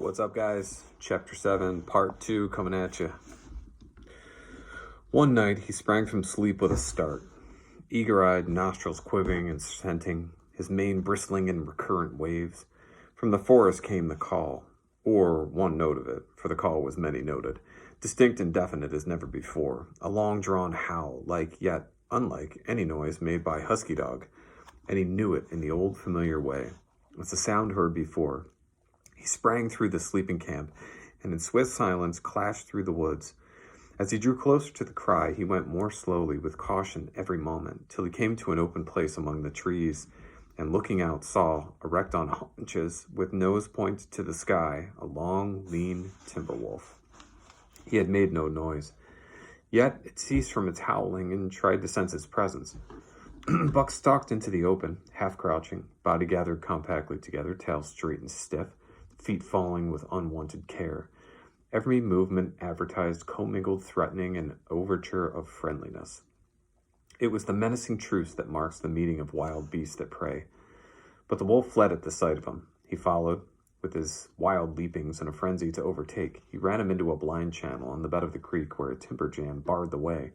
What's up, guys? Chapter 7, Part 2 coming at you. One night, he sprang from sleep with a start. Eager-eyed, nostrils quivering and scenting, his mane bristling in recurrent waves. From the forest came the call, or one note of it, for the call was many-noted, distinct and definite as never before, a long-drawn howl, like yet unlike any noise made by husky dog, and he knew it in the old familiar way. It was the sound heard before. He sprang through the sleeping camp, and in swift silence clashed through the woods. As he drew closer to the cry, he went more slowly, with caution every moment, till he came to an open place among the trees, and looking out saw, erect on haunches, with nose pointed to the sky, a long, lean timber wolf. He had made no noise, yet it ceased from its howling and tried to sense its presence. Buck stalked into the open, half crouching, body gathered compactly together, tail straight and stiff, feet falling with unwanted care. Every movement advertised commingled threatening and overture of friendliness. It was the menacing truce that marks the meeting of wild beasts that prey. But the wolf fled at the sight of him. He followed, with his wild leapings in a frenzy to overtake. He ran him into a blind channel on the bed of the creek where a timber jam barred the way.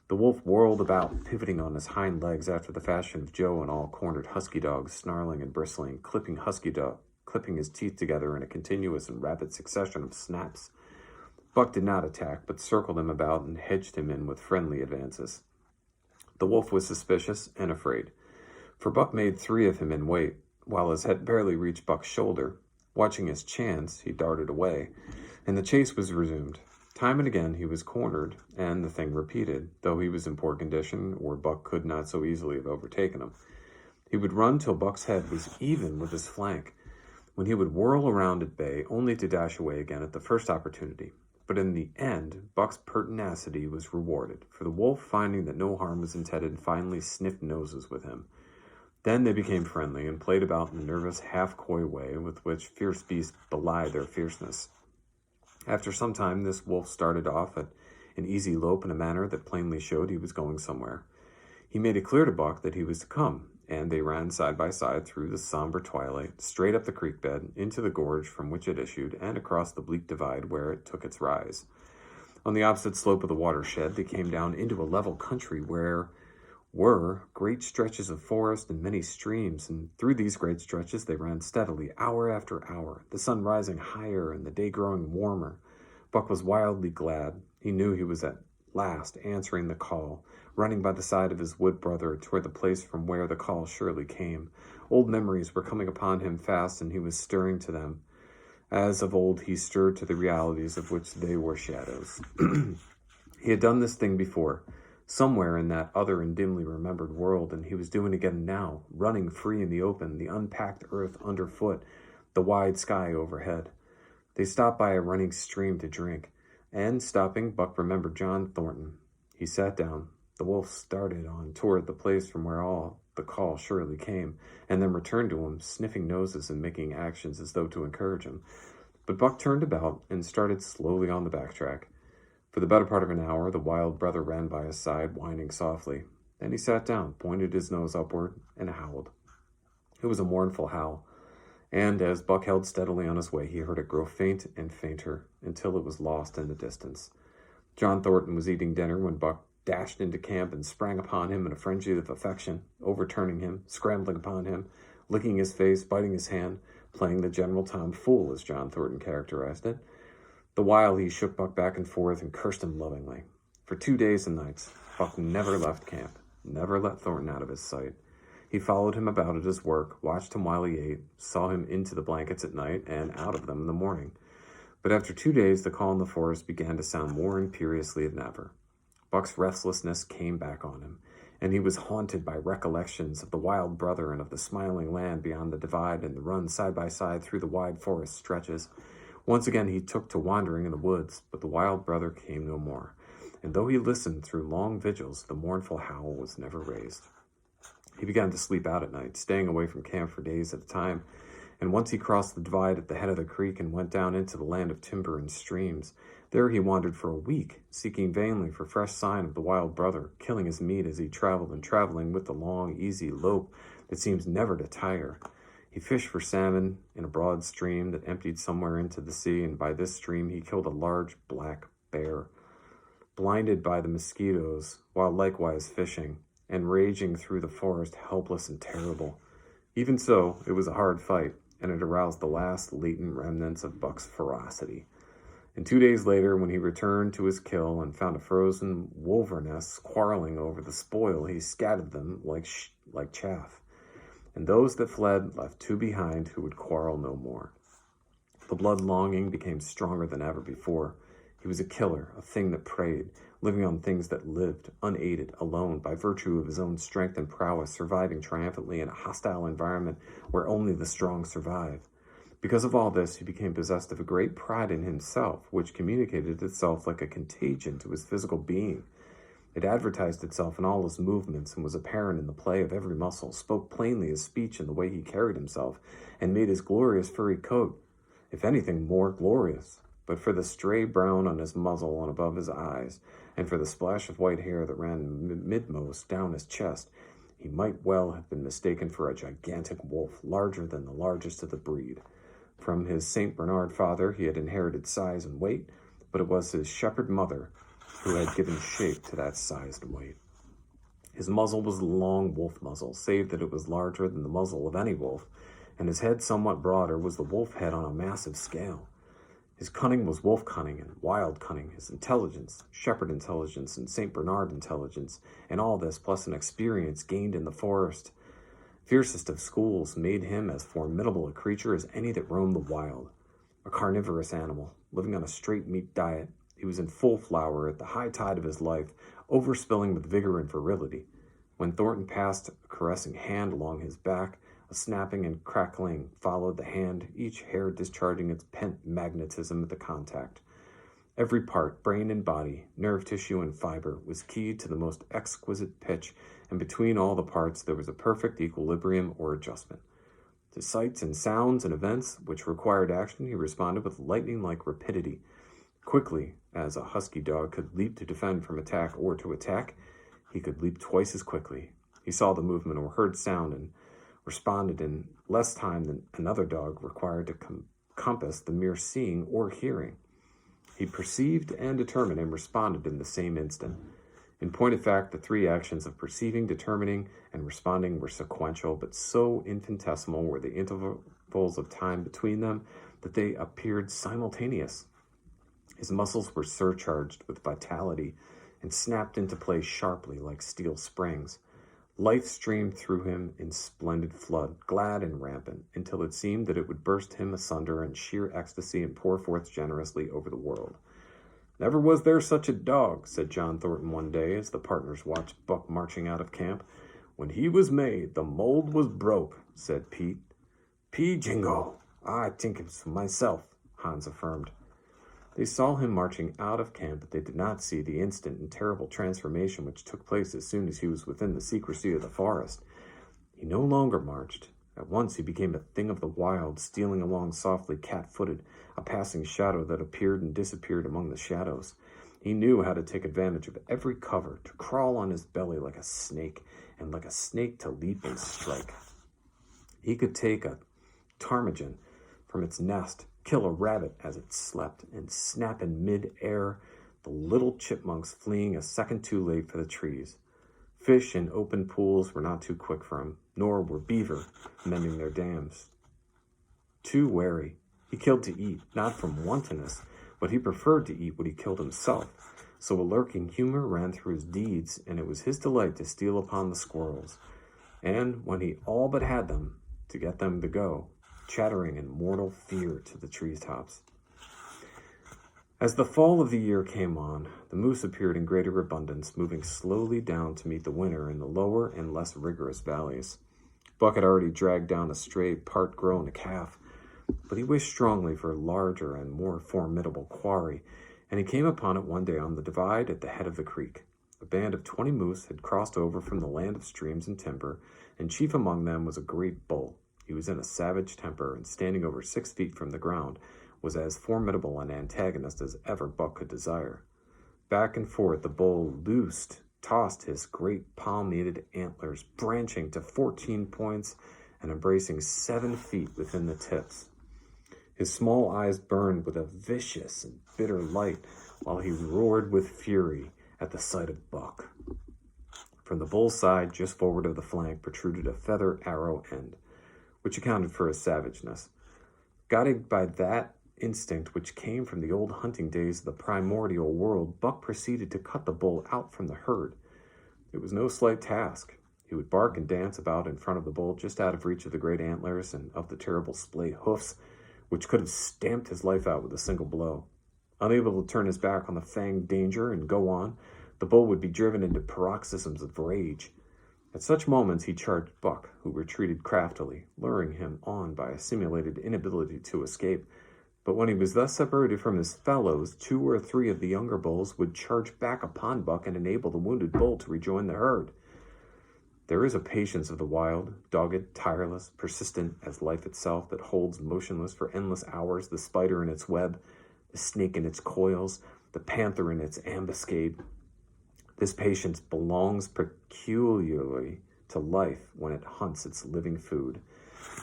The wolf whirled about, pivoting on his hind legs after the fashion of Joe and all cornered husky dogs, snarling and bristling, clipping his teeth together in a continuous and rapid succession of snaps. Buck did not attack, but circled him about and hedged him in with friendly advances. The wolf was suspicious and afraid, for Buck made 3 of him in weight, while his head barely reached Buck's shoulder. Watching his chance, he darted away, and the chase was resumed. Time and again he was cornered, and the thing repeated, though he was in poor condition, or Buck could not so easily have overtaken him. He would run till Buck's head was even with his flank, when he would whirl around at bay, only to dash away again at the first opportunity. But in the end, Buck's pertinacity was rewarded, for the wolf, finding that no harm was intended, finally sniffed noses with him. Then they became friendly, and played about in the nervous, half-coy way with which fierce beasts belie their fierceness. After some time, this wolf started off at an easy lope in a manner that plainly showed he was going somewhere. He made it clear to Buck that he was to come, and they ran side by side through the somber twilight, straight up the creek bed, into the gorge from which it issued, and across the bleak divide where it took its rise. On the opposite slope of the watershed, they came down into a level country where were great stretches of forest and many streams, and through these great stretches they ran steadily, hour after hour, the sun rising higher and the day growing warmer. Buck was wildly glad. He knew he was at last answering the call, running by the side of his wood brother toward the place from where the call surely came. Old memories were coming upon him fast, and he was stirring to them, as of old he stirred to the realities of which they were shadows. He had done this thing before, somewhere in that other and dimly remembered world, and he was doing it again now, running free in the open, the unpacked earth underfoot, the wide sky overhead. They stopped by a running stream to drink, and stopping, Buck remembered John Thornton. He sat down. The wolf started on toward the place from where all the call surely came, and then returned to him, sniffing noses and making actions as though to encourage him. But Buck turned about and started slowly on the backtrack. For the better part of an hour, the wild brother ran by his side, whining softly. Then he sat down, pointed his nose upward, and howled. It was a mournful howl, and as Buck held steadily on his way, he heard it grow faint and fainter until it was lost in the distance. John Thornton was eating dinner when Buck dashed into camp and sprang upon him in a frenzy of affection, overturning him, scrambling upon him, licking his face, biting his hand, playing the general Tom Fool, as John Thornton characterized it. The while he shook Buck back and forth and cursed him lovingly. For 2 days and nights, Buck never left camp, never let Thornton out of his sight. He followed him about at his work, watched him while he ate, saw him into the blankets at night and out of them in the morning. But after 2 days, the call in the forest began to sound more imperiously than ever. Buck's restlessness came back on him, and he was haunted by recollections of the wild brother and of the smiling land beyond the divide and the run side by side through the wide forest stretches. Once again he took to wandering in the woods, but the wild brother came no more, and though he listened through long vigils, the mournful howl was never raised. He began to sleep out at night, staying away from camp for days at a time, and once he crossed the divide at the head of the creek and went down into the land of timber and streams. There he wandered for a week, seeking vainly for fresh sign of the wild brother, killing his meat as he traveled, and traveling with the long, easy lope that seems never to tire. He fished for salmon in a broad stream that emptied somewhere into the sea, and by this stream he killed a large black bear. Blinded by the mosquitoes, while likewise fishing, and raging through the forest, helpless and terrible. Even so, it was a hard fight, and it aroused the last latent remnants of Buck's ferocity. And 2 days later, when he returned to his kill and found a frozen wilderness quarreling over the spoil, he scattered them like chaff. And those that fled left two behind who would quarrel no more. The blood longing became stronger than ever before. He was a killer, a thing that preyed, living on things that lived, unaided, alone, by virtue of his own strength and prowess, surviving triumphantly in a hostile environment where only the strong survive. Because of all this, he became possessed of a great pride in himself, which communicated itself like a contagion to his physical being. It advertised itself in all his movements and was apparent in the play of every muscle, spoke plainly his speech in the way he carried himself, and made his glorious furry coat, if anything, more glorious. But for the stray brown on his muzzle and above his eyes, and for the splash of white hair that ran midmost down his chest, he might well have been mistaken for a gigantic wolf, larger than the largest of the breed. From his St. Bernard father he had inherited size and weight, but it was his shepherd mother who had given shape to that size and weight. His muzzle was a long wolf muzzle, save that it was larger than the muzzle of any wolf, and his head somewhat broader was the wolf head on a massive scale. His cunning was wolf cunning and wild cunning, his intelligence, shepherd intelligence and St. Bernard intelligence, and all this plus an experience gained in the forest, fiercest of schools, made him as formidable a creature as any that roamed the wild. A carnivorous animal, living on a straight meat diet, he was in full flower at the high tide of his life, overspilling with vigor and virility. When Thornton passed a caressing hand along his back, a snapping and crackling followed the hand, each hair discharging its pent magnetism at the contact. Every part, brain and body, nerve tissue and fiber, was keyed to the most exquisite pitch, and between all the parts there was a perfect equilibrium or adjustment. To sights and sounds and events which required action, he responded with lightning-like rapidity. Quickly, as a husky dog could leap to defend from attack or to attack, he could leap twice as quickly. He saw the movement or heard sound and responded in less time than another dog required to compass the mere seeing or hearing. He perceived and determined and responded in the same instant. In point of fact, the three actions of perceiving, determining, and responding were sequential, but so infinitesimal were the intervals of time between them that they appeared simultaneous. His muscles were surcharged with vitality and snapped into place sharply like steel springs. Life streamed through him in splendid flood, glad and rampant, until it seemed that it would burst him asunder in sheer ecstasy and pour forth generously over the world. "Never was there such a dog," said John Thornton one day as the partners watched Buck marching out of camp. "When he was made, the mold was broke," said Pete. "P. Jingo, I think it's myself," Hans affirmed. They saw him marching out of camp, but they did not see the instant and terrible transformation which took place as soon as he was within the secrecy of the forest. He no longer marched. At once he became a thing of the wild, stealing along softly, cat-footed, a passing shadow that appeared and disappeared among the shadows. He knew how to take advantage of every cover, to crawl on his belly like a snake, and like a snake to leap and strike. He could take a ptarmigan from its nest, kill a rabbit as it slept, and snap in mid-air, the little chipmunks fleeing a second too late for the trees. Fish in open pools were not too quick for him, nor were beaver mending their dams. Too wary, he killed to eat, not from wantonness, but he preferred to eat what he killed himself. So a lurking humor ran through his deeds, and it was his delight to steal upon the squirrels, and when he all but had them, to get them to go, chattering in mortal fear to the treetops. As the fall of the year came on, the moose appeared in greater abundance, moving slowly down to meet the winter in the lower and less rigorous valleys. Buck had already dragged down a stray part-grown calf, but he wished strongly for a larger and more formidable quarry, and he came upon it one day on the divide at the head of the creek. A band of 20 moose had crossed over from the land of streams and timber, and chief among them was a great bull. He was in a savage temper, and standing over 6 feet from the ground, was as formidable an antagonist as ever Buck could desire. Back and forth the bull tossed his great palmated antlers, branching to 14 points, and embracing 7 feet within the tips. His small eyes burned with a vicious and bitter light while he roared with fury at the sight of Buck. From the bull's side, just forward of the flank, protruded a feather arrow end, which accounted for his savageness. Guided by that instinct which came from the old hunting days of the primordial world, Buck proceeded to cut the bull out from the herd. It was no slight task. He would bark and dance about in front of the bull, just out of reach of the great antlers and of the terrible splayed hoofs, which could have stamped his life out with a single blow. Unable to turn his back on the fanged danger and go on, the bull would be driven into paroxysms of rage. At such moments he charged Buck, who retreated craftily, luring him on by a simulated inability to escape. But when he was thus separated from his fellows, 2 or 3 of the younger bulls would charge back upon Buck and enable the wounded bull to rejoin the herd. There is a patience of the wild, dogged, tireless, persistent as life itself, that holds motionless for endless hours the spider in its web, the snake in its coils, the panther in its ambuscade. This patience belongs peculiarly to life when it hunts its living food.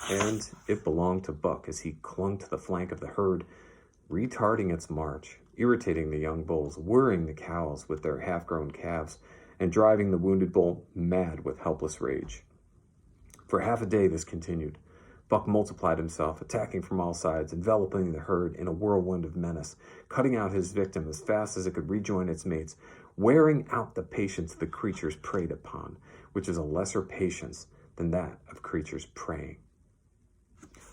And it belonged to Buck as he clung to the flank of the herd, retarding its march, irritating the young bulls, worrying the cows with their half-grown calves, and driving the wounded bull mad with helpless rage. For half a day this continued. Buck multiplied himself, attacking from all sides, enveloping the herd in a whirlwind of menace, cutting out his victim as fast as it could rejoin its mates, wearing out the patience the creatures preyed upon, which is a lesser patience than that of creatures preying.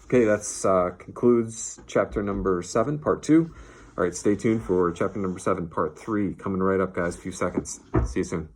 Okay, that concludes chapter number 7, part 2. All right, stay tuned for chapter number 7, part 3. Coming right up, guys. A few seconds. See you soon.